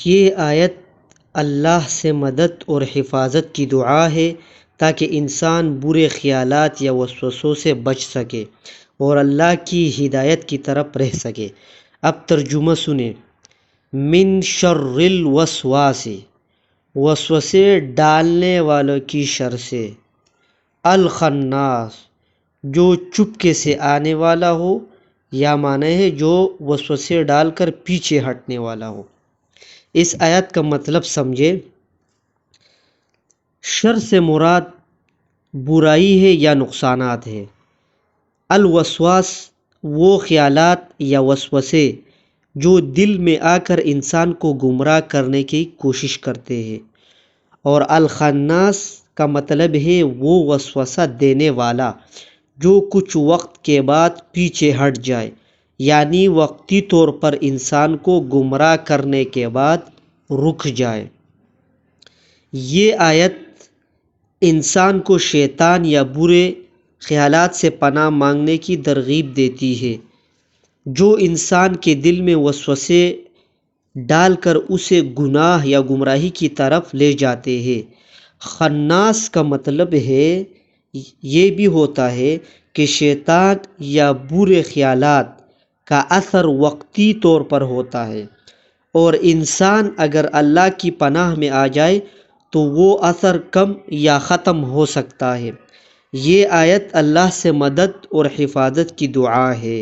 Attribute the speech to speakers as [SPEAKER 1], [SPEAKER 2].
[SPEAKER 1] یہ آیت اللہ سے مدد اور حفاظت کی دعا ہے تاکہ انسان برے خیالات یا وسوسوں سے بچ سکے اور اللہ کی ہدایت کی طرف رہ سکے۔ اب ترجمہ سنیں۔ من شر الوسواس، وسوسے ڈالنے والوں کی شر سے، الخناس، جو چپکے سے آنے والا ہو، یا معنی ہے جو وسوسے ڈال کر پیچھے ہٹنے والا ہو۔ اس آیت کا مطلب سمجھے۔ شر سے مراد برائی ہے یا نقصانات ہے۔ الوسواس وہ خیالات یا وسوسے جو دل میں آ کر انسان کو گمراہ کرنے کی کوشش کرتے ہیں، اور الخناس کا مطلب ہے وہ وسوسہ دینے والا جو کچھ وقت کے بعد پیچھے ہٹ جائے، یعنی وقتی طور پر انسان کو گمراہ کرنے کے بعد رک جائے۔ یہ آیت انسان کو شیطان یا برے خیالات سے پناہ مانگنے کی ترغیب دیتی ہے، جو انسان کے دل میں وسوسے ڈال کر اسے گناہ یا گمراہی کی طرف لے جاتے ہیں۔ خناس کا مطلب ہے یہ بھی ہوتا ہے کہ شیطان یا برے خیالات کا اثر وقتی طور پر ہوتا ہے، اور انسان اگر اللہ کی پناہ میں آ جائے تو وہ اثر کم یا ختم ہو سکتا ہے۔ یہ آیت اللہ سے مدد اور حفاظت کی دعا ہے۔